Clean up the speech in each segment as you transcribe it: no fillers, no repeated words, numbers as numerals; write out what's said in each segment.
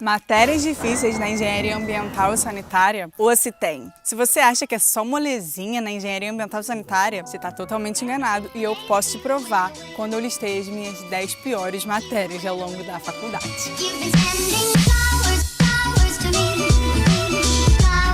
Matérias difíceis na engenharia ambiental e sanitária, ou se tem. Se você acha que é só molezinha na engenharia ambiental e sanitária, você está totalmente enganado e eu posso te provar quando eu listei as minhas 10 piores matérias ao longo da faculdade.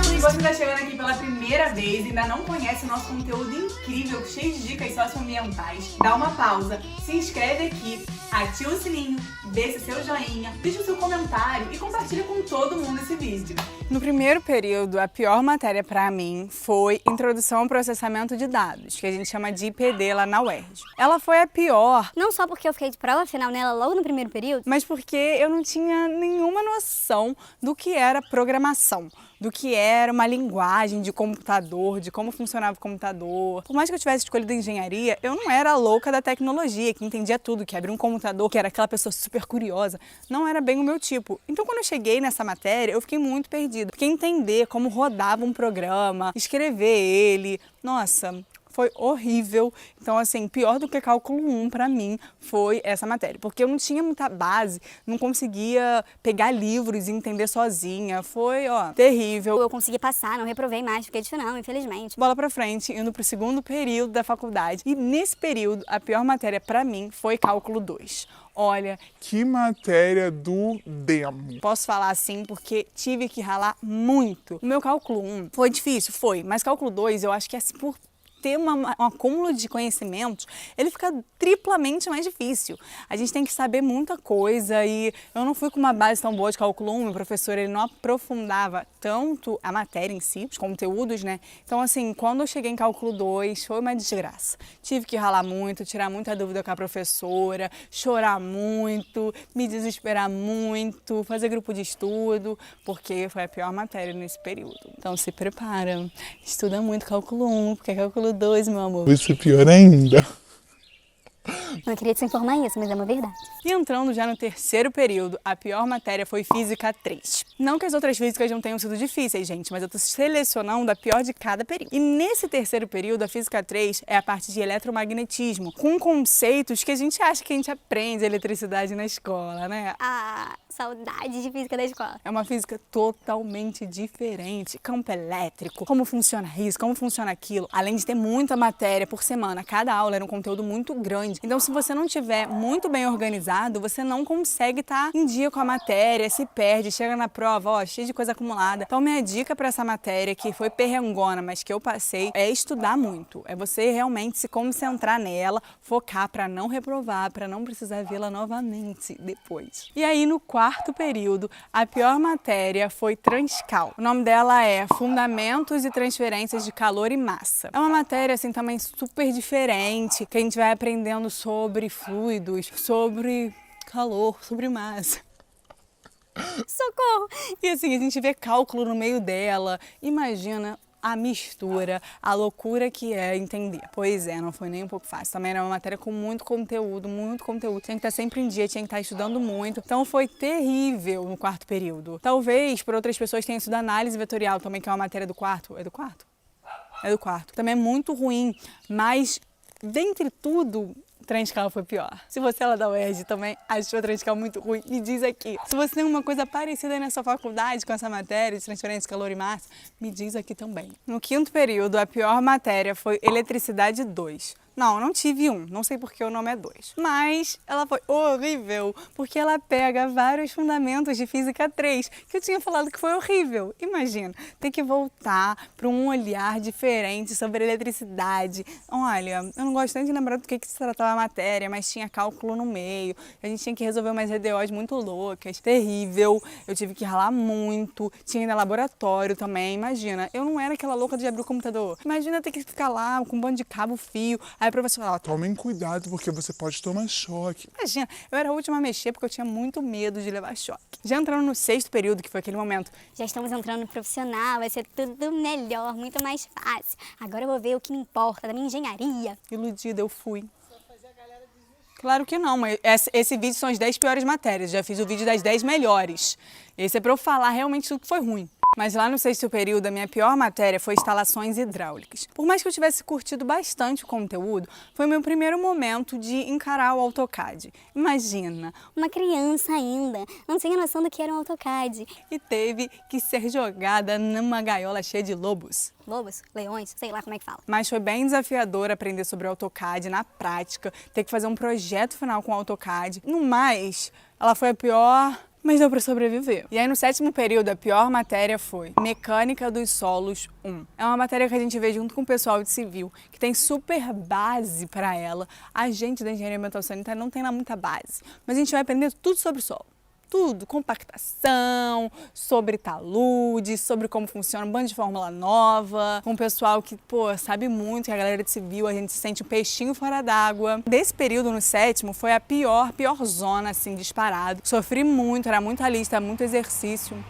Se você está chegando aqui pela primeira vez e ainda não conhece o nosso conteúdo incrível, cheio de dicas socioambientais, dá uma pausa, se inscreve aqui, ativa o sininho, deixa seu joinha, deixa o seu comentário e compartilha com todo mundo esse vídeo. No primeiro período, a pior matéria para mim foi Introdução ao Processamento de Dados, que a gente chama de IPD lá na UERJ. Ela foi a pior, não só porque eu fiquei de prova final nela logo no primeiro período, mas porque eu não tinha nenhuma noção do que era programação, do que era uma linguagem de computador, de como funcionava o computador. Por mais que eu tivesse escolhido engenharia, eu não era a louca da tecnologia, que entendia tudo, que abria um computador, que era aquela pessoa super curiosa. Não era bem o meu tipo. Então, quando eu cheguei nessa matéria, eu fiquei muito perdida. Porque entender como rodava um programa, escrever ele, nossa, foi horrível. Então, assim, pior do que cálculo 1 para mim foi essa matéria, porque eu não tinha muita base, não conseguia pegar livros e entender sozinha. Foi, ó, terrível. eu consegui passar, não reprovei mais, fiquei de final, infelizmente. Bola pra frente, indo pro segundo período da faculdade. E nesse período, a pior matéria para mim foi cálculo 2. Olha, que matéria do demo. Posso falar assim porque tive que ralar muito. O meu cálculo 1 foi difícil, foi, mas cálculo 2 eu acho que é por ter um acúmulo de conhecimentos, ele fica triplamente mais difícil. A gente tem que saber muita coisa e eu não fui com uma base tão boa de cálculo 1, meu professor ele não aprofundava tanto a matéria em si, os conteúdos, né? Então assim, quando eu cheguei em cálculo 2, foi uma desgraça. Tive que ralar muito, tirar muita dúvida com a professora, chorar muito, me desesperar muito, fazer grupo de estudo, porque foi a pior matéria nesse período. Então se prepara, estuda muito cálculo 1, porque cálculo 2, meu amor. Vai ser pior ainda. Não queria te informar isso, mas é uma verdade. E entrando já no terceiro período, a pior matéria foi Física 3. Não que as outras físicas não tenham sido difíceis, gente, mas eu tô selecionando a pior de cada período. E nesse terceiro período, a Física 3 é a parte de eletromagnetismo, com conceitos que a gente acha que a gente aprende eletricidade na escola, né? Ah, saudade de física da escola. É uma física totalmente diferente, campo elétrico, como funciona isso, como funciona aquilo. Além de ter muita matéria por semana, cada aula era um conteúdo muito grande. Então, se você não tiver muito bem organizado, você não consegue estar em dia com a matéria, se perde, chega na prova, ó, cheio de coisa acumulada. Então, minha dica para essa matéria, que foi perrengona, mas que eu passei, é estudar muito. É você realmente se concentrar nela, focar para não reprovar, para não precisar vê-la novamente depois. E aí, no quarto período, a pior matéria foi Transcal. O nome dela é Fundamentos e Transferências de Calor e Massa. É uma matéria, assim, também super diferente, que a gente vai aprendendo sobre fluidos, sobre calor, sobre massa. Socorro! E assim, a gente vê cálculo no meio dela. Imagina a mistura, a loucura que é entender. Pois é, não foi nem um pouco fácil. Também era uma matéria com muito conteúdo, muito conteúdo. Tinha que estar sempre em dia, tinha que estar estudando muito. Então foi terrível no quarto período. Talvez, por outras pessoas, tenha sido análise vetorial também, que é uma matéria do quarto. É do quarto? É do quarto. Também é muito ruim, mas dentre tudo, Transcal foi pior. Se você é lá da UERJ também achou a Transcal muito ruim, me diz aqui. Se você tem uma coisa parecida aí na sua faculdade com essa matéria de transferência de calor e massa, me diz aqui também. No quinto período, a pior matéria foi Eletricidade 2. Não tive um, não sei porque o nome é 2. Mas ela foi horrível, porque ela pega vários fundamentos de Física 3, que eu tinha falado que foi horrível. Imagina, ter que voltar para um olhar diferente sobre eletricidade. Olha, eu não gosto nem de lembrar do que se tratava a matéria, mas tinha cálculo no meio, a gente tinha que resolver umas EDOs muito loucas, terrível. Eu tive que ralar muito, tinha ainda laboratório também, imagina. Eu não era aquela louca de abrir o computador. Imagina ter que ficar lá com um bando de cabo, fio. Aí a professora fala, Tomem cuidado porque você pode tomar choque. imagina, eu era a última a mexer porque eu tinha muito medo de levar choque. Já entrando no sexto período, que foi aquele momento, Já estamos entrando no profissional, vai ser tudo melhor, muito mais fácil. Agora eu vou ver o que me importa da minha engenharia. iludida, eu fui. Claro que não, mas esse vídeo são as 10 piores matérias. Já fiz o vídeo das 10 melhores. Esse é pra eu falar realmente tudo que foi ruim. Mas lá no 6º período, a minha pior matéria foi instalações hidráulicas. Por mais que eu tivesse curtido bastante o conteúdo, foi o meu primeiro momento de encarar o AutoCAD. Imagina! Uma criança ainda, não tinha noção do que era um AutoCAD. E teve que ser jogada numa gaiola cheia de lobos. Lobos, leões, sei lá como é que fala. Mas foi bem desafiador aprender sobre o AutoCAD na prática, ter que fazer um projeto final com o AutoCAD. No mais, ela foi a pior, mas deu para sobreviver. E aí no 7º período, a pior matéria foi Mecânica dos Solos 1. É uma matéria que a gente vê junto com o pessoal de civil, que tem super base para ela. A gente da Engenharia Ambiental Sanitária não tem lá muita base, mas a gente vai aprender tudo sobre o solo. Tudo, compactação, sobre talude, sobre como funciona um bando de fórmula nova, com o pessoal que, sabe muito, que a galera de civil, a gente se sente um peixinho fora d'água. Desse período no 7º foi a pior zona, assim, disparado. Sofri muito, era muita lista, muito exercício.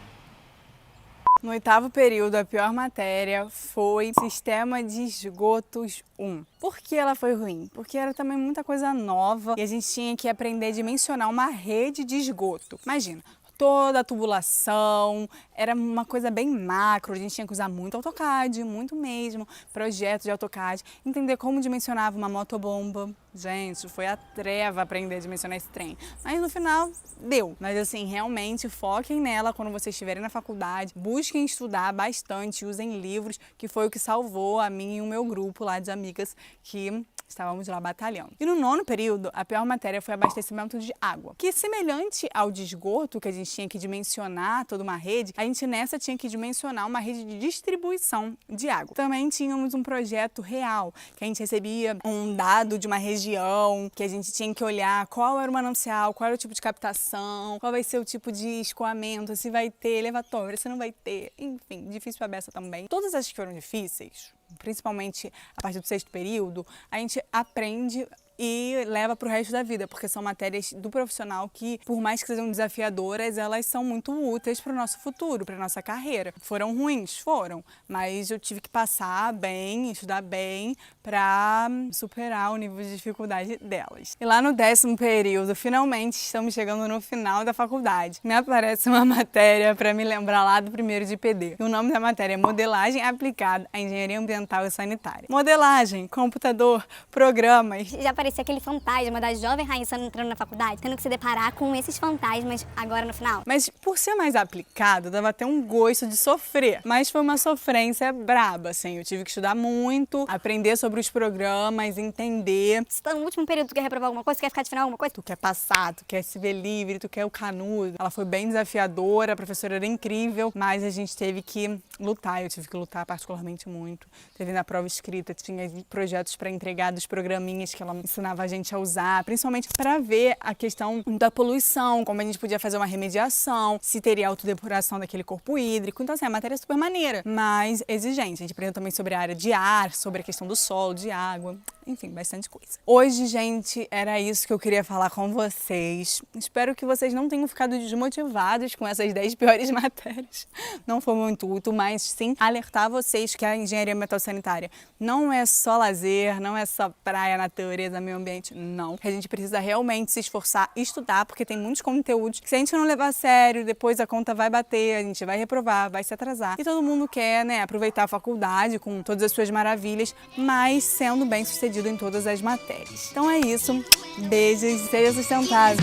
No 8º período, a pior matéria foi Sistema de Esgotos 1. Por que ela foi ruim? Porque era também muita coisa nova e a gente tinha que aprender a dimensionar uma rede de esgoto. Imagina, toda a tubulação, era uma coisa bem macro, a gente tinha que usar muito AutoCAD, muito mesmo, projetos de AutoCAD, entender como dimensionava uma motobomba. Gente, foi a treva aprender a dimensionar esse trem. Mas no final, deu. Mas assim, realmente foquem nela quando vocês estiverem na faculdade, busquem estudar bastante, usem livros, que foi o que salvou a mim e o meu grupo lá de amigas que estávamos lá batalhando. E no 9º período, a pior matéria foi abastecimento de água, que semelhante ao de esgoto, que a gente tinha que dimensionar toda uma rede, a gente nessa tinha que dimensionar uma rede de distribuição de água. Também tínhamos um projeto real, que a gente recebia um dado de uma região, que a gente tinha que olhar qual era o manancial, qual era o tipo de captação, qual vai ser o tipo de escoamento, se vai ter elevatório, se não vai ter, enfim, difícil pra beça também. Todas as que foram difíceis, principalmente a partir do 6º período, a gente aprende e leva para o resto da vida, porque são matérias do profissional que, por mais que sejam desafiadoras, elas são muito úteis para o nosso futuro, para a nossa carreira. Foram ruins? Foram, mas eu tive que passar bem, estudar bem, para superar o nível de dificuldade delas. E lá no 10º período, finalmente estamos chegando no final da faculdade. Me aparece uma matéria para me lembrar lá do 1º de PD. E o nome da matéria é Modelagem Aplicada à Engenharia Ambiental e Sanitária. Modelagem, computador, programas. Já parecia aquele fantasma da jovem Raíssa entrando na faculdade, tendo que se deparar com esses fantasmas agora no final. Mas por ser mais aplicado, dava até um gosto de sofrer. Mas foi uma sofrência braba, assim. Eu tive que estudar muito, aprender sobre os programas, entender. Se tá no último período tu quer reprovar alguma coisa, tu quer ficar de final alguma coisa, Tu quer passar, tu quer se ver livre, tu quer o canudo. Ela foi bem desafiadora, a professora era incrível, mas a gente teve que lutar. Eu tive que lutar particularmente muito. Teve na prova escrita, tinha projetos para entregar dos programinhas que ela ensinava a gente a usar, principalmente para ver a questão da poluição, como a gente podia fazer uma remediação, se teria autodepuração daquele corpo hídrico. Então, assim, a matéria é super maneira, mas exigente. A gente aprendeu também sobre a área de ar, sobre a questão do solo, de água, enfim, bastante coisa. Hoje, gente, era isso que eu queria falar com vocês. Espero que vocês não tenham ficado desmotivados com essas 10 piores matérias. Não foi meu intuito, mas sim alertar vocês que a engenharia ambiental sanitária não é só lazer, não é só praia, natureza, meio ambiente, não. A gente precisa realmente se esforçar e estudar, porque tem muitos conteúdos que se a gente não levar a sério, depois a conta vai bater, a gente vai reprovar, vai se atrasar. E todo mundo quer, né, aproveitar a faculdade com todas as suas maravilhas, mas sendo bem sucedido em todas as matérias. Então é isso. Beijos, seja sustentável!